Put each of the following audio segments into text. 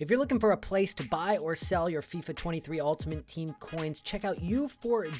If you're looking for a place to buy or sell your FIFA 23 Ultimate Team coins, check out u4gm.com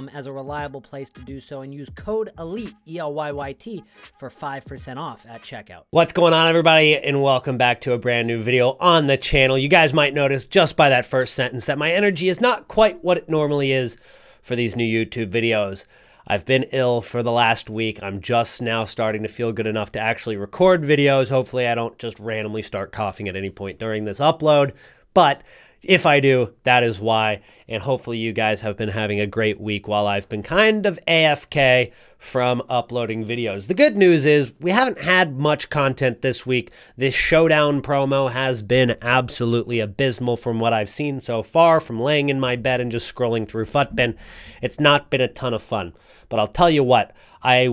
as a reliable place to do so and use code ELYTE, E-L-Y-Y-T, for 5% off at checkout. What's going on, everybody, and welcome back to a brand new video on the channel. You guys might notice just by that first sentence that my energy is not quite what it normally is for these new YouTube videos. I've been ill for the last week. I'm just now starting to feel good enough to actually record videos. Hopefully I don't just randomly start coughing at any point during this upload. But if I do, that is why. And hopefully you guys have been having a great week while I've been kind of AFK from uploading videos. The good news is we haven't had much content this week. This showdown promo has been absolutely abysmal from what I've seen so far, from laying in my bed and just scrolling through Futbin. It's not been a ton of fun. But I'll tell you what, I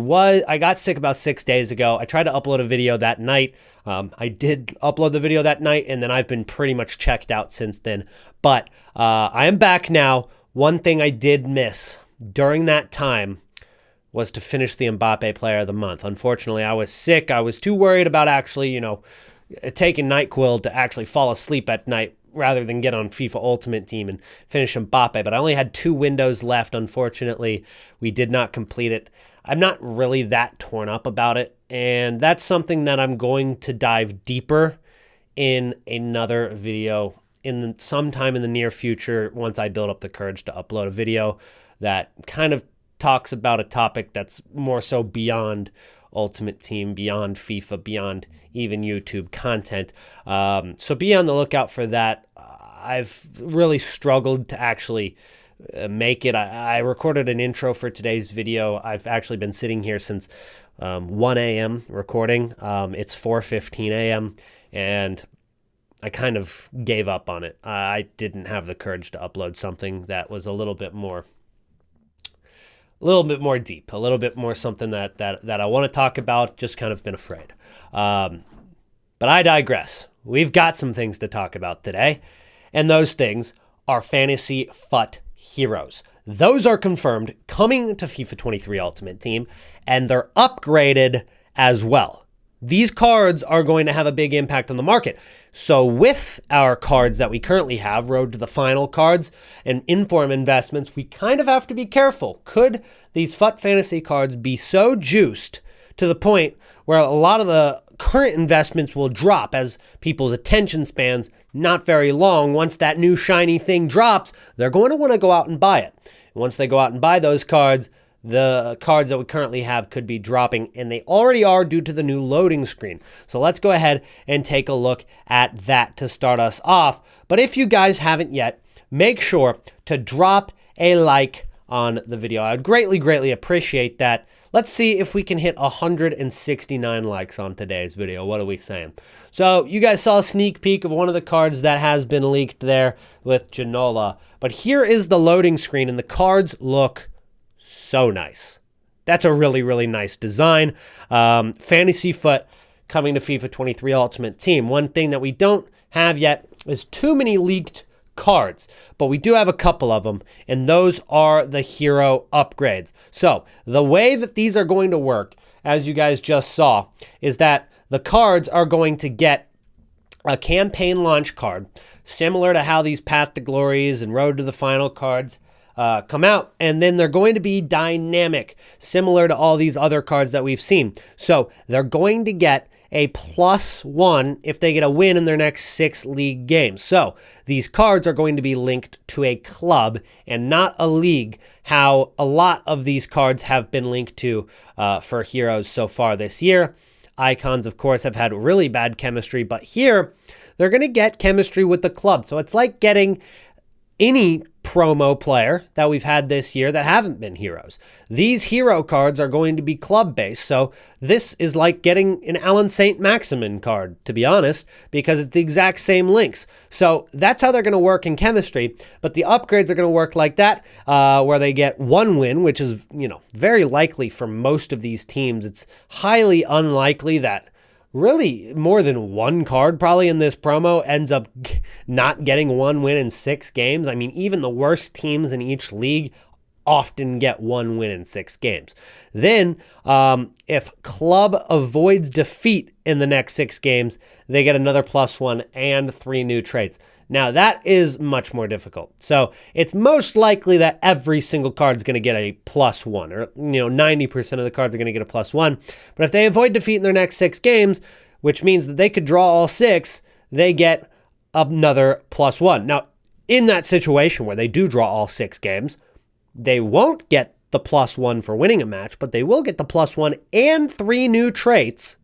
got sick about 6 days ago. I tried to upload a video that night. I did upload the video that night, and then I've been pretty much checked out since then. But I am back now. One thing I did miss during that time was to finish the Mbappe Player of the Month. Unfortunately, I was sick. I was too worried about actually, taking NyQuil to actually fall asleep at night rather than get on FIFA Ultimate Team and finish Mbappe. But I only had 2 windows left. Unfortunately, we did not complete it. I'm not really that torn up about it. And that's something that I'm going to dive deeper in another video sometime in the near future once I build up the courage to upload a video that kind of talks about a topic that's more so beyond Ultimate Team, beyond FIFA, beyond even YouTube content. So be on the lookout for that. I've really struggled to actually make it. I recorded an intro for today's video. I've actually been sitting here since 1 a.m. recording. It's 4:15 a.m. and I kind of gave up on it. I didn't have the courage to upload something that was a little bit more deep, a little bit more something that I want to talk about. Just kind of been afraid. But I digress. We've got some things to talk about today, and those things are Fantasy FUT Heroes. Those are confirmed coming to FIFA 23 Ultimate Team, and they're upgraded as well. These cards are going to have a big impact on the market. So with our cards that we currently have, Road to the Final cards and Inform investments, we kind of have to be careful. Could these FUT Fantasy cards be so juiced to the point where a lot of the current investments will drop as people's attention spans not very long? Once that new shiny thing drops, they're going to want to go out and buy it. And once they go out and buy those cards, the cards that we currently have could be dropping, and they already are due to the new loading screen. So let's go ahead and take a look at that to start us off. But if you guys haven't yet, make sure to drop a like on the video. I would greatly, greatly appreciate that. Let's see if we can hit 169 likes on today's video. What are we saying? So you guys saw a sneak peek of one of the cards that has been leaked there with Ginola. But here is the loading screen, and the cards look so nice. That's a really, really nice design. Fantasy FUT coming to FIFA 23 Ultimate Team. One thing that we don't have yet is too many leaked cards, but we do have a couple of them, and those are the hero upgrades. So the way that these are going to work, as you guys just saw, is that the cards are going to get a campaign launch card, similar to how these Path to Glories and Road to the Final cards come out, and then they're going to be dynamic, similar to all these other cards that we've seen. So they're going to get a +1 if they get a win in their next 6 league games. So these cards are going to be linked to a club and not a league, how a lot of these cards have been linked to for heroes so far this year. Icons, of course, have had really bad chemistry, but here they're going to get chemistry with the club. So it's like getting any promo player that we've had this year that haven't been heroes. These hero cards are going to be club-based, so this is like getting an Alan St. Maximin card, to be honest, because it's the exact same links. So that's how they're going to work in chemistry, but the upgrades are going to work like that, where they get 1 win, which is, very likely for most of these teams. It's highly unlikely that really more than 1 card probably in this promo ends up not getting 1 win in 6 games. I mean, even the worst teams in each league often get 1 win in 6 games. Then, if club avoids defeat in the next 6 games, they get another +1 and 3 new traits. Now, that is much more difficult. So it's most likely that every single card is going to get a +1, or 90% of the cards are going to get a +1. But if they avoid defeat in their next 6 games, which means that they could draw all 6, they get another +1. Now, in that situation where they do draw all 6 games, they won't get the +1 for winning a match, but they will get the +1 and 3 new traits,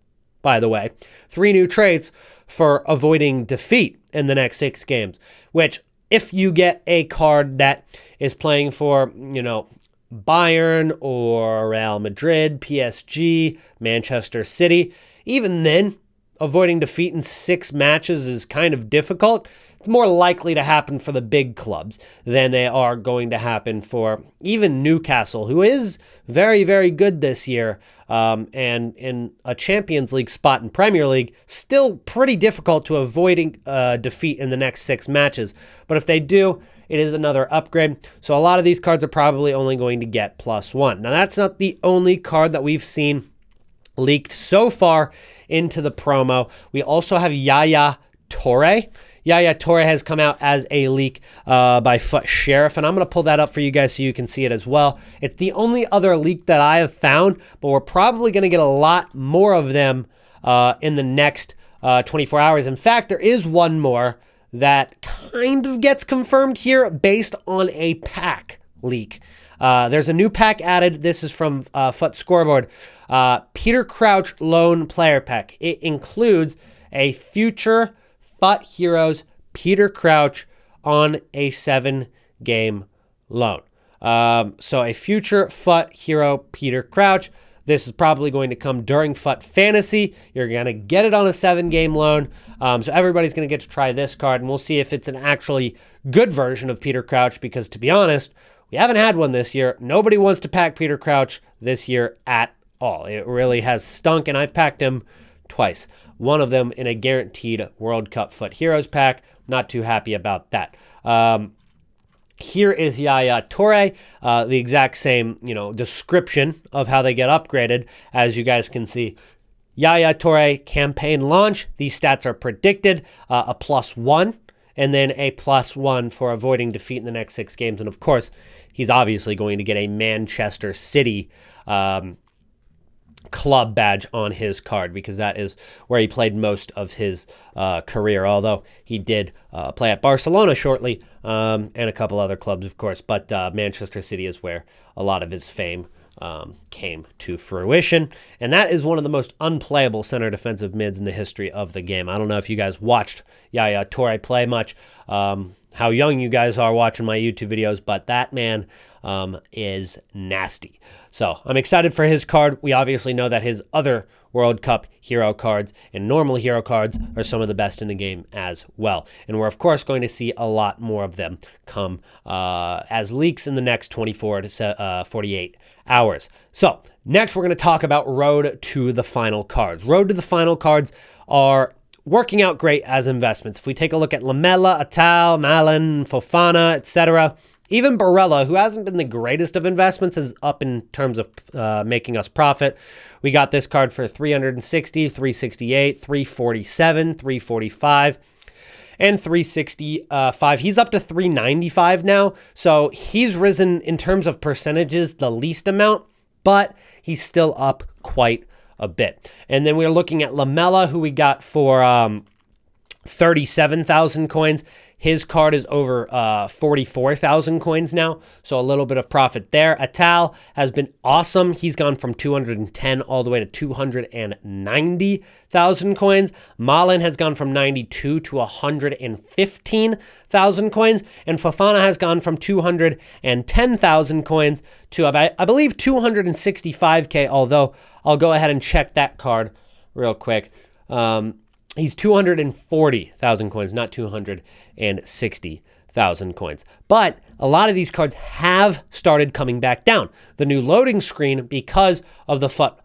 by the way. 3 new traits for avoiding defeat in the next 6 games, which if you get a card that is playing for, Bayern or Real Madrid, PSG, Manchester City, even then, avoiding defeat in 6 matches is kind of difficult. It's more likely to happen for the big clubs than they are going to happen for even Newcastle, who is very, very good this year, and in a Champions League spot in Premier League, still pretty difficult to avoiding defeat in the next 6 matches. But if they do, it is another upgrade. So a lot of these cards are probably only going to get +1. Now, that's not the only card that we've seen leaked so far into the promo. We also have Yaya Toure. Yaya Toure has come out as a leak by Foot Sheriff, and I'm going to pull that up for you guys so you can see it as well. It's the only other leak that I have found, but we're probably going to get a lot more of them in the next 24 hours. In fact, there is one more that kind of gets confirmed here based on a pack leak. There's a new pack added. This is from Foot Scoreboard. Peter Crouch Loan Player Pack. It includes a future FUT Heroes Peter Crouch on a 7-game loan. So a future FUT hero Peter Crouch. This is probably going to come during FUT Fantasy. You're going to get it on a 7-game loan. So everybody's going to get to try this card, and we'll see if it's an actually good version of Peter Crouch, because to be honest, we haven't had one this year. Nobody wants to pack Peter Crouch this year at all. It really has stunk, and I've packed him twice. One of them in a guaranteed World Cup FUT Heroes pack. Not too happy about that. Here is Yaya Toure, the exact same, description of how they get upgraded, as you guys can see. Yaya Toure campaign launch. These stats are predicted, a +1, and then a +1 for avoiding defeat in the next 6 games. And of course, he's obviously going to get a Manchester City club badge on his card, because that is where he played most of his career, although he did play at Barcelona shortly, and a couple other clubs, of course, but Manchester City is where a lot of his fame came to fruition, and that is one of the most unplayable center defensive mids in the history of the game. I don't know if you guys watched Yaya Toure play much, how young you guys are watching my YouTube videos, but that man is nasty. So I'm excited for his card. We obviously know that his other World Cup hero cards and normal hero cards are some of the best in the game as well. And we're, of course, going to see a lot more of them come as leaks in the next 24 to 48 hours. So next, we're going to talk about Road to the Final cards. Road to the Final cards are working out great as investments. If we take a look at Lamela, Atal, Malen, Fofana, etc., even Barella, who hasn't been the greatest of investments, is up in terms of making us profit. We got this card for 360, 368, 347, 345, and 365. He's up to 395 now, so he's risen in terms of percentages the least amount, but he's still up quite a bit. And then we're looking at Lamela, who we got for 37,000 coins. His card is over 44,000 coins now, so a little bit of profit there. Atal has been awesome. He's gone from 210 all the way to 290,000 coins. Malen has gone from 92 to 115,000 coins, and Fofana has gone from 210,000 coins to, I believe, 265K, although I'll go ahead and check that card real quick. He's 240,000 coins, not 260,000 coins. But a lot of these cards have started coming back down. The new loading screen, because of the FUT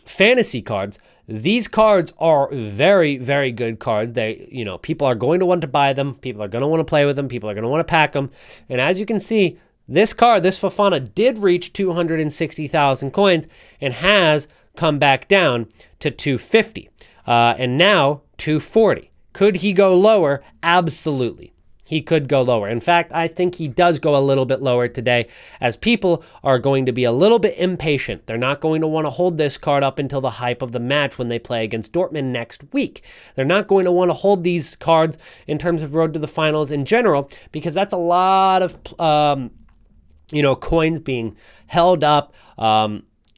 fantasy cards, these cards are very, very good cards. They, people are going to want to buy them. People are going to want to play with them. People are going to want to pack them. And as you can see, this card, this Fofana, did reach 260,000 coins and has come back down to 250 and now 240. Could he go lower? Absolutely. He could go lower. In fact, I think he does go a little bit lower today, as people are going to be a little bit impatient. They're not going to want to hold this card up until the hype of the match when they play against Dortmund next week. They're not going to want to hold these cards in terms of road to the finals in general, because that's a lot of coins being held up,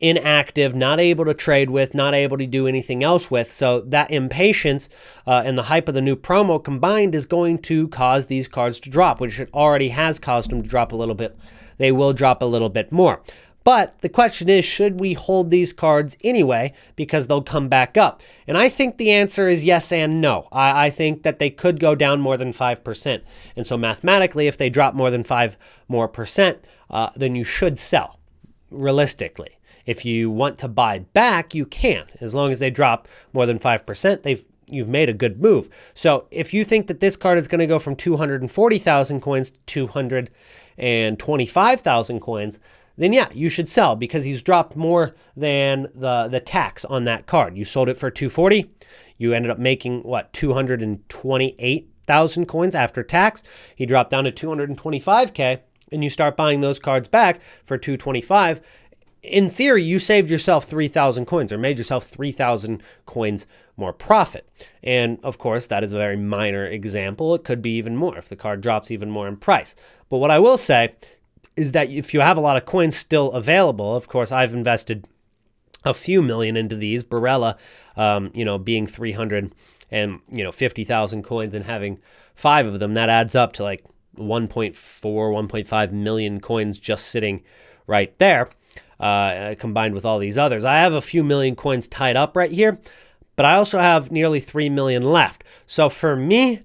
inactive, not able to trade with, not able to do anything else with. So that impatience and the hype of the new promo combined is going to cause these cards to drop, which it already has caused them to drop a little bit. They will drop a little bit more. But the question is, should we hold these cards anyway because they'll come back up? And I think the answer is yes and no. I think that they could go down more than 5%. And so mathematically, if they drop more than 5% more, then you should sell, realistically. If you want to buy back, you can. As long as they drop more than 5%, you've made a good move. So if you think that this card is going to go from 240,000 coins to 225,000 coins, then yeah, you should sell, because he's dropped more than the tax on that card. You sold it for 240. You ended up making, 228,000 coins after tax. He dropped down to 225K, and you start buying those cards back for 225. In theory, you saved yourself 3,000 coins, or made yourself 3,000 coins more profit. And of course, that is a very minor example. It could be even more if the card drops even more in price. But what I will say is that if you have a lot of coins still available, of course, I've invested a few million into these. Barella, being 350,000 coins and having 5 of them, that adds up to like 1.4, 1.5 million coins just sitting right there. Combined with all these others. I have a few million coins tied up right here, but I also have nearly 3 million left. So for me,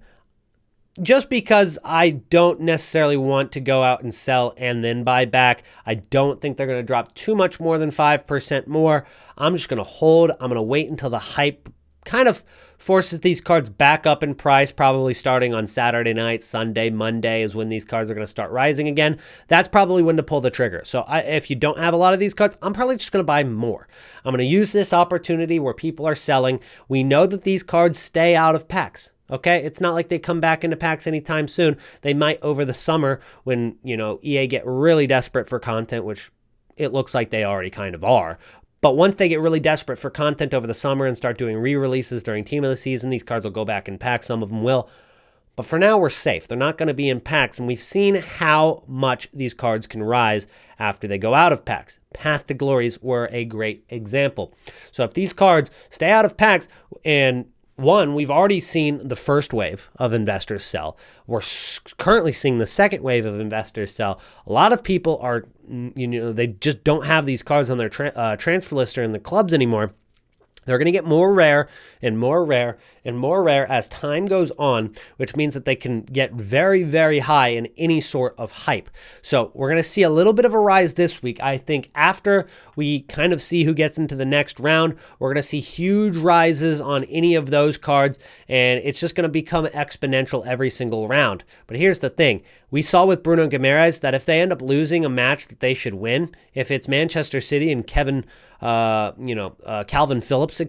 just because I don't necessarily want to go out and sell and then buy back, I don't think they're going to drop too much more than 5% more. I'm just going to hold. I'm going to wait until the hype kind of forces these cards back up in price, probably starting on Saturday night. Sunday, Monday is when these cards are going to start rising again. That's probably when to pull the trigger. So if you don't have a lot of these cards, I'm probably just going to buy more. I'm going to use this opportunity where people are selling. We know that these cards stay out of packs. Okay, it's not like they come back into packs anytime soon. They might over the summer when, EA get really desperate for content, which it looks like they already kind of are. But once they get really desperate for content over the summer and start doing re-releases during Team of the Season, these cards will go back in packs. Some of them will. But for now, we're safe. They're not going to be in packs. And we've seen how much these cards can rise after they go out of packs. Path to Glories were a great example. So if these cards stay out of packs, and we've already seen the first wave of investors sell. We're currently seeing the second wave of investors sell. A lot of people are, they just don't have these cards on their transfer list or in the clubs anymore. They're going to get more rare and more rare and more rare as time goes on, which means that they can get very, very high in any sort of hype. So we're going to see a little bit of a rise this week. I think after we kind of see who gets into the next round, we're going to see huge rises on any of those cards, and it's just going to become exponential every single round. But here's the thing. We saw with Bruno Guimaraes that if they end up losing a match that they should win, if it's Manchester City and Calvin Phillips,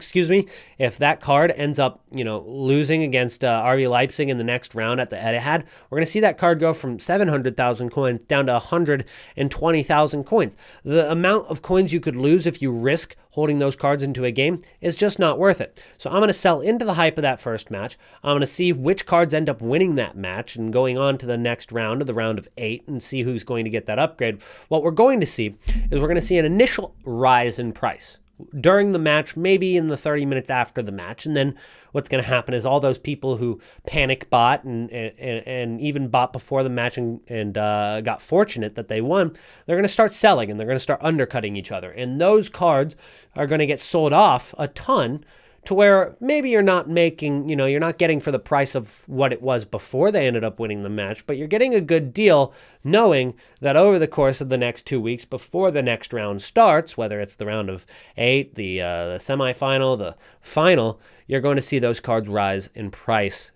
if that card ends up, losing against RB Leipzig in the next round at the Etihad, we're going to see that card go from 700,000 coins down to 120,000 coins. The amount of coins you could lose if you risk holding those cards into a game is just not worth it. So I'm going to sell into the hype of that first match. I'm going to see which cards end up winning that match and going on to the next round, of the round of 8, and see who's going to get that upgrade. What we're going to see is we're going to see an initial rise in price during the match, maybe in the 30 minutes after the match. And then what's going to happen is all those people who panic bought and even bought before the match and got fortunate that they won, they're going to start selling and they're going to start undercutting each other. And those cards are going to get sold off a ton, to where maybe you're not making, you're not getting for the price of what it was before they ended up winning the match, but you're getting a good deal knowing that over the course of the next 2 weeks before the next round starts, whether it's the round of 8, the semifinal, the final, you're going to see those cards rise in price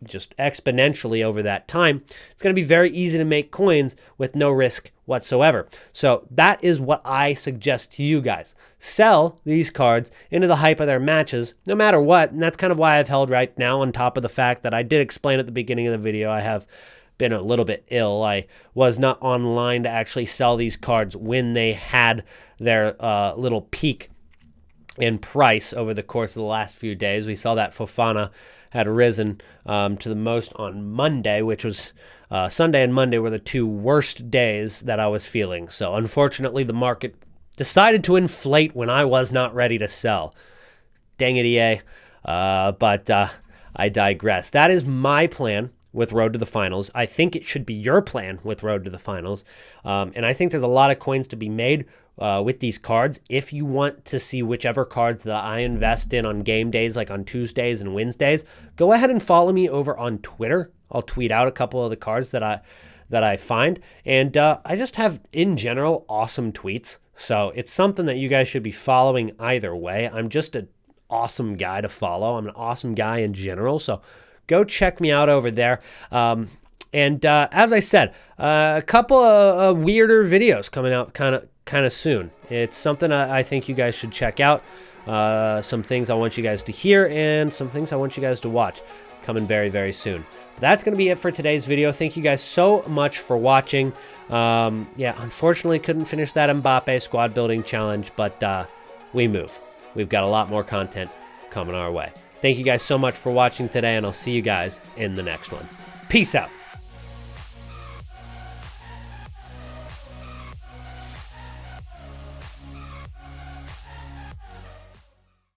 just exponentially over that time, it's going to be very easy to make coins with no risk whatsoever. So that is what I suggest to you guys. Sell these cards into the hype of their matches, no matter what. And that's kind of why I've held right now, on top of the fact that I did explain at the beginning of the video, I have been a little bit ill. I was not online to actually sell these cards when they had their little peak in price over the course of the last few days. We saw that Fofana had risen to the most on Monday, which was Sunday and Monday were the two worst days that I was feeling. So unfortunately, the market decided to inflate when I was not ready to sell. Dang it, EA. But I digress. That is my plan with Road to the Finals. I think it should be your plan with Road to the Finals. And I think there's a lot of coins to be made with these cards. If you want to see whichever cards that I invest in on game days, like on Tuesdays and Wednesdays, go ahead and follow me over on Twitter. I'll tweet out a couple of the cards that I find. And I just have, in general, awesome tweets. So it's something that you guys should be following either way. I'm just an awesome guy to follow. I'm an awesome guy in general. So go check me out over there. And as I said, a couple of weirder videos coming out kind of soon. It's something I think you guys should check out. Some things I want you guys to hear and some things I want you guys to watch coming very, very soon. But that's going to be it for today's video. Thank you guys so much for watching. Yeah, unfortunately couldn't finish that Mbappe squad building challenge, but we move. We've got a lot more content coming our way. Thank you guys so much for watching today, and I'll see you guys in the next one. Peace out.